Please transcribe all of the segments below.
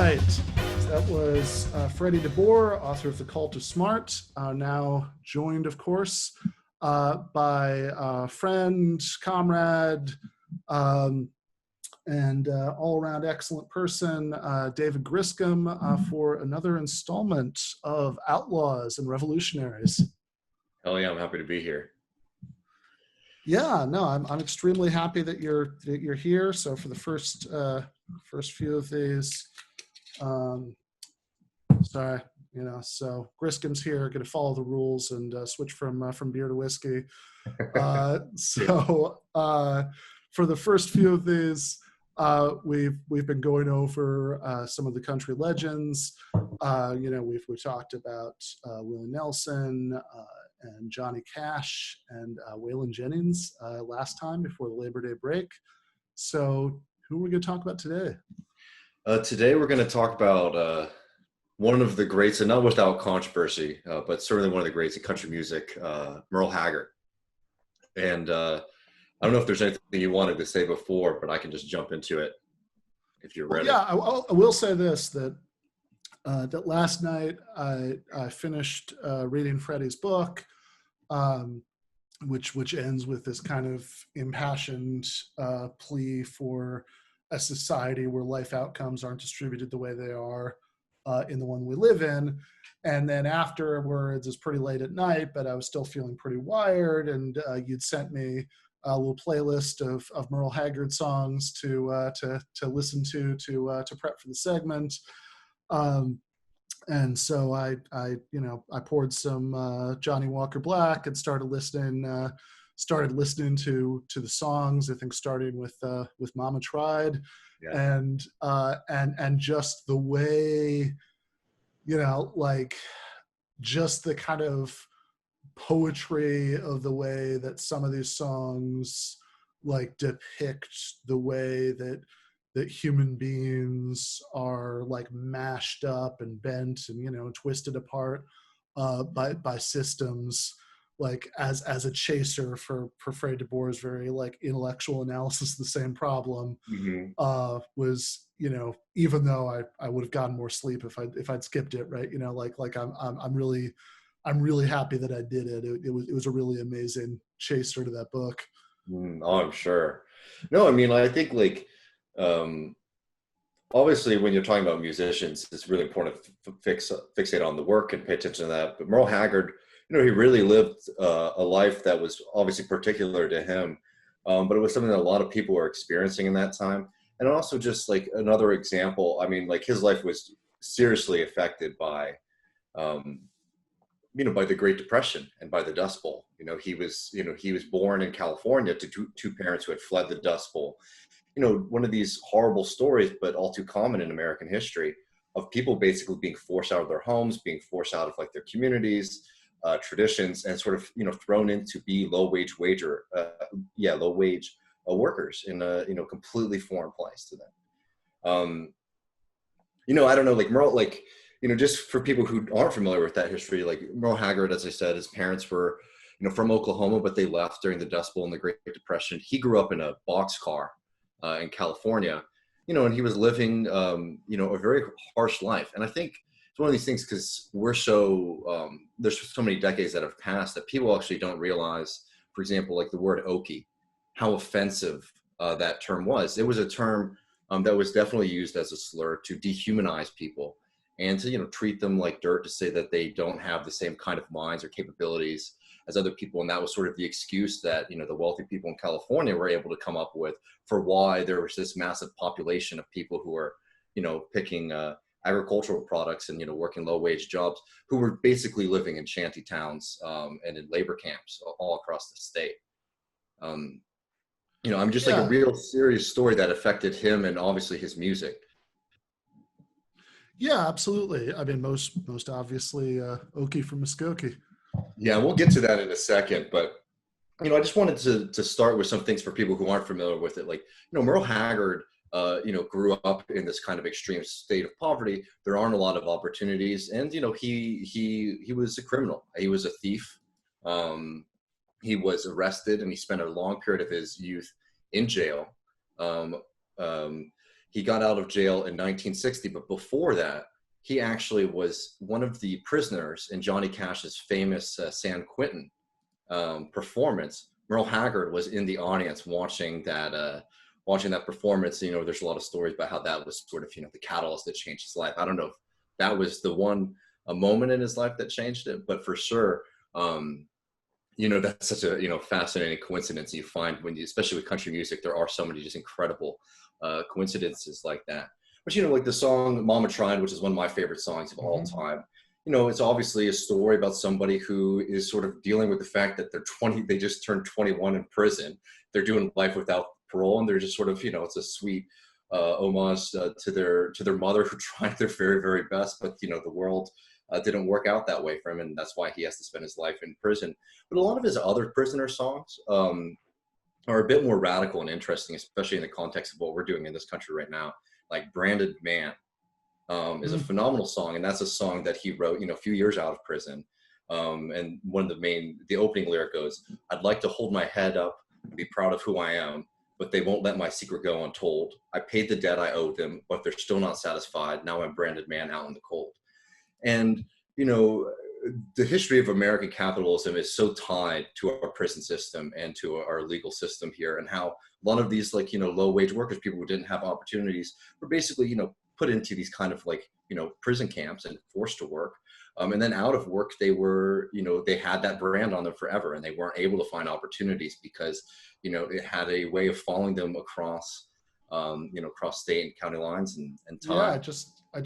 right. That was Freddie DeBoer, author of The Cult of Smart, now joined, of course, by friend, comrade, and all-around excellent person, David Griscom, for another installment of Outlaws and Revolutionaries. Hell yeah, I'm happy to be here. Yeah, no, I'm extremely happy that you're here. So for the first few of these, sorry, so Griscom's here, going to follow the rules and switch from beer to whiskey. So for the first few of these, we've been going over some of the country legends. We've talked about Willie Nelson and Johnny Cash and Waylon Jennings last time before the Labor Day break. So who are we going to talk about today? Today we're going to talk about one of the greats, and not without controversy, but certainly one of the greats in country music, Merle Haggard. And I don't know if there's anything you wanted to say before, but I can just jump into it if you're ready. Yeah, I will say this, that last night I finished reading Freddie's book, which ends with this kind of impassioned plea for a society where life outcomes aren't distributed the way they are in the one we live in. And then afterwards, it's pretty late at night, but I was still feeling pretty wired, and you'd sent me a little playlist of Merle Haggard songs to listen to prep for the segment. And so I poured some Johnny Walker Black and started listening to the songs. I think starting with Mama Tried, yeah. and just the way, just the kind of poetry of the way that some of these songs depict the way that human beings are mashed up and bent and twisted apart by systems, as a chaser for Freddie DeBoer's very intellectual analysis of the same problem. Mm-hmm. Was even though I would have gotten more sleep if I'd skipped it, right? I'm really happy that I did it. It was a really amazing chaser to that book. Oh, I'm sure. No, I mean, I think obviously when you're talking about musicians, it's really important to fixate on the work and pay attention to that. But Merle Haggard, he really lived a life that was obviously particular to him, but it was something that a lot of people were experiencing in that time. And also just another example, I mean, his life was seriously affected by, by the Great Depression and by the Dust Bowl. He was born in California to two parents who had fled the Dust Bowl. One of these horrible stories, but all too common in American history, of people basically being forced out of their homes, being forced out of their communities, traditions, and sort of thrown in to be low wage workers in a completely foreign place to them. I don't know, Merle, just for people who aren't familiar with that history, Merle Haggard, as I said, his parents were from Oklahoma, but they left during the Dust Bowl and the Great Depression. He grew up in a boxcar in California, and he was living, a very harsh life. And I think it's one of these things, because we're there's so many decades that have passed that people actually don't realize, for example, the word Okie, how offensive that term was. It was a term that was definitely used as a slur to dehumanize people and to, treat them like dirt, to say that they don't have the same kind of minds or capabilities as other people. And that was sort of the excuse that, the wealthy people in California were able to come up with for why there was this massive population of people who were, picking agricultural products and, working low wage jobs, who were basically living in shanty towns and in labor camps all across the state. I'm just a real serious story that affected him and obviously his music. Yeah, absolutely. I mean, most obviously, Okie from Muskogee. Yeah, we'll get to that in a second, but I just wanted to start with some things for people who aren't familiar with it. Merle Haggard, grew up in this kind of extreme state of poverty. There aren't a lot of opportunities, and he was a criminal. He was a thief. He was arrested, and he spent a long period of his youth in jail. He got out of jail in 1960, but before that, he actually was one of the prisoners in Johnny Cash's famous San Quentin performance. Merle Haggard was in the audience watching that performance. You know, there's a lot of stories about how that was sort of, you know, the catalyst that changed his life. I don't know if that was a moment in his life that changed it, but for sure, you know, that's such a, you know, fascinating coincidence you find when you, especially with country music, there are so many just incredible coincidences like that. But, you know, like the song Mama Tried, which is one of my favorite songs of all time, you know, it's obviously a story about somebody who is sort of dealing with the fact that they just turned 21 in prison. They're doing life without parole, and they're just sort of, you know, it's a sweet homage to their mother, who tried their very, very best, but, you know, the world didn't work out that way for him, and that's why he has to spend his life in prison. But a lot of his other prisoner songs are a bit more radical and interesting, especially in the context of what we're doing in this country right now. Like Branded Man is a phenomenal song, and that's a song that he wrote, you know, a few years out of prison. And one of the opening lyric goes, "I'd like to hold my head up and be proud of who I am, but they won't let my secret go untold. I paid the debt I owed them, but they're still not satisfied. Now I'm branded man out in the cold." And, you know, the history of American capitalism is so tied to our prison system and to our legal system here, and how a lot of these, like, you know, low wage workers, people who didn't have opportunities, were basically, you know, put into these kind of, like, you know, prison camps and forced to work. And then out of work, they were, you know, they had that brand on them forever, and they weren't able to find opportunities because, you know, it had a way of following them across, you know, across state and county lines and time. Yeah,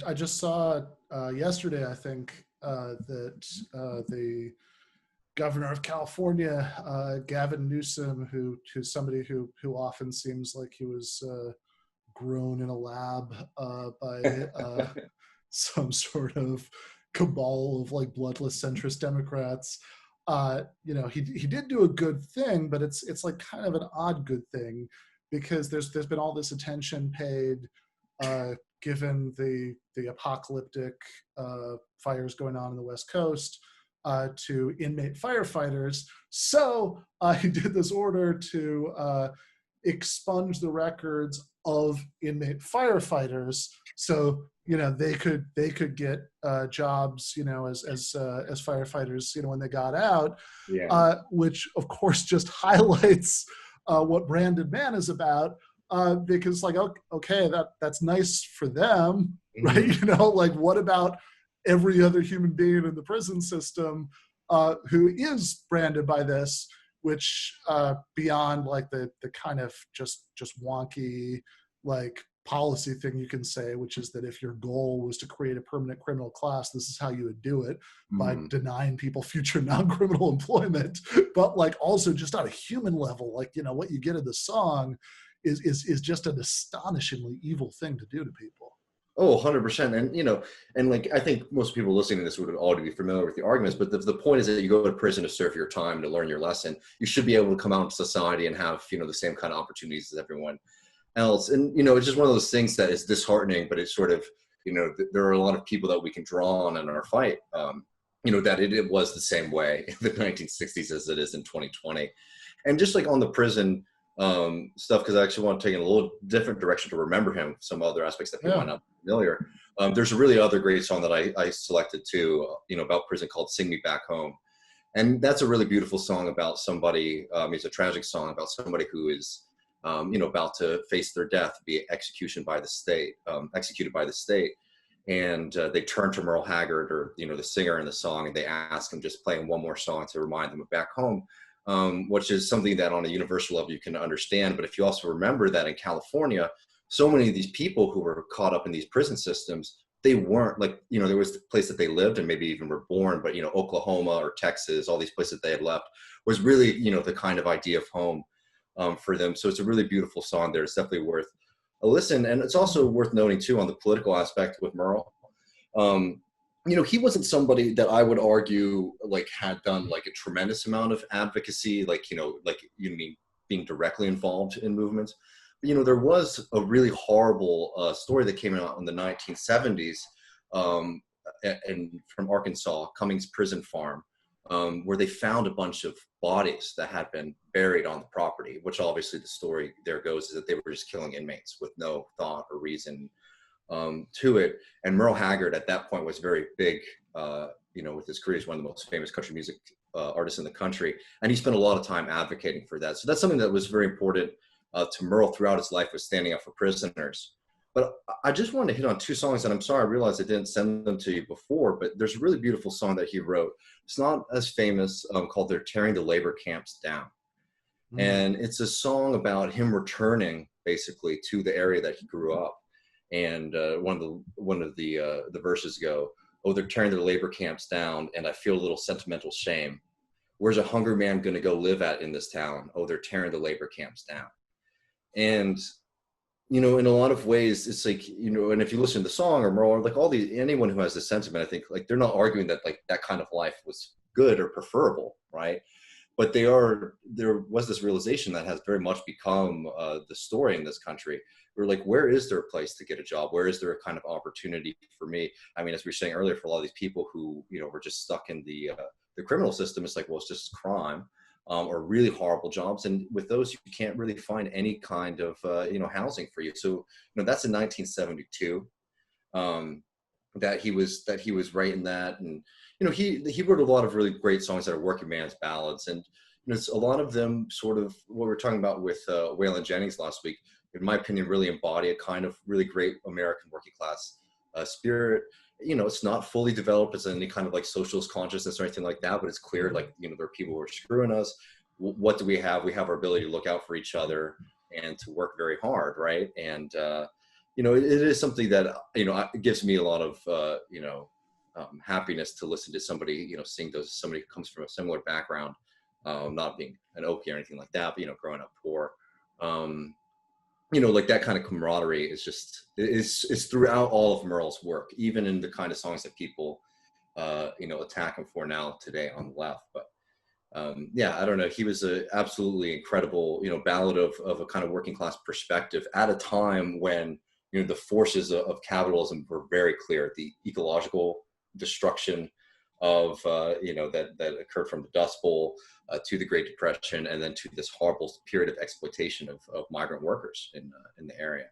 I just saw yesterday, I think, that the governor of California, Gavin Newsom, who's somebody who often seems like he was grown in a lab by some sort of cabal of like bloodless centrist Democrats. You know, he did do a good thing, but it's like kind of an odd good thing, because there's been all this attention paid, given the apocalyptic fires going on in the West Coast, to inmate firefighters. So he did this order to expunge the records of inmate firefighters, so, you know, they could get jobs, you know, as firefighters, you know, when they got out. Yeah. Which of course just highlights what Branded Man is about, because, like, okay, that's nice for them, right? You know, like, what about every other human being in the prison system who is branded by this, which beyond like the kind of just wonky, like, policy thing you can say, which is that if your goal was to create a permanent criminal class, this is how you would do it, by denying people future non-criminal employment. But, like, also just on a human level, like, you know, what you get in the song is just an astonishingly evil thing to do to people. Oh, 100%. And, you know, and like, I think most people listening to this would already be familiar with the arguments, but the point is that you go to prison to serve your time, to learn your lesson. You should be able to come out into society and have, you know, the same kind of opportunities as everyone else. And, you know, it's just one of those things that is disheartening, but it's sort of, you know, there are a lot of people that we can draw on in our fight, you know, that it was the same way in the 1960s as it is in 2020. And just like on the prison stuff, because I actually want to take in a little different direction to remember him, some other aspects that people might not be familiar. There's a really other great song that I selected too, you know, about prison, called "Sing Me Back Home." And that's a really beautiful song about somebody, it's a tragic song about somebody who is, you know, about to face their death, be executed by the state. And they turn to Merle Haggard, or, you know, the singer in the song, and they ask him just playing one more song to remind them of back home, which is something that on a universal level you can understand. But if you also remember that in California, so many of these people who were caught up in these prison systems, they weren't, like, you know, there was the place that they lived and maybe even were born, but, you know, Oklahoma or Texas, all these places they had left, was really, you know, the kind of idea of home for them. So it's a really beautiful song there. It's definitely worth a listen. And it's also worth noting too, on the political aspect with Merle, you know, he wasn't somebody that I would argue like had done like a tremendous amount of advocacy, like, you know, like, you mean being directly involved in movements. But, you know, there was a really horrible story that came out in the 1970s and from Arkansas, Cummings Prison Farm, where they found a bunch of bodies that had been buried on the property, which obviously the story there goes is that they were just killing inmates with no thought or reason to it. And Merle Haggard at that point was very big, with his career. He's one of the most famous country music artists in the country. And he spent a lot of time advocating for that. So that's something that was very important to Merle throughout his life, was standing up for prisoners. But I just wanted to hit on two songs, and I'm sorry, I realized I didn't send them to you before, but there's a really beautiful song that he wrote. It's not as famous, called "They're Tearing the Labor Camps Down." And it's a song about him returning basically to the area that he grew up. And one of the verses go, "Oh, they're tearing their labor camps down, and I feel a little sentimental shame. Where's a hungry man going to go live at in this town? Oh, they're tearing the labor camps down." And in a lot of ways, it's like, and if you listen to the song or Merle, or like anyone who has this sentiment, I think like they're not arguing that like that kind of life was good or preferable, right? But there was this realization that has very much become the story in this country. We're like, where is there a place to get a job? Where is there a kind of opportunity for me? I mean, as we were saying earlier, for a lot of these people who, were just stuck in the criminal system, it's like, well, it's just crime. Or really horrible jobs, and with those you can't really find any kind of housing for you. So that's in 1972 that he was writing that, and he wrote a lot of really great songs that are working man's ballads, and it's a lot of them sort of what we were talking about with Waylon Jennings last week, in my opinion, really embody a kind of really great American working class spirit. It's not fully developed as any kind of like socialist consciousness or anything like that, but it's clear like, there are people who are screwing us. What do we have? We have our ability to look out for each other and to work very hard, right? And, it is something that, it gives me a lot of, happiness to listen to somebody, sing those, somebody who comes from a similar background, not being an Okie or anything like that, but, growing up poor. Like that kind of camaraderie is just, is throughout all of Merle's work, even in the kind of songs that people, attack him for now today on the left. But I don't know. He was a absolutely incredible, ballad of a kind of working class perspective at a time when, the forces of capitalism were very clear. The ecological destruction of, that occurred from the Dust Bowl to the Great Depression, and then to this horrible period of exploitation of migrant workers in the area.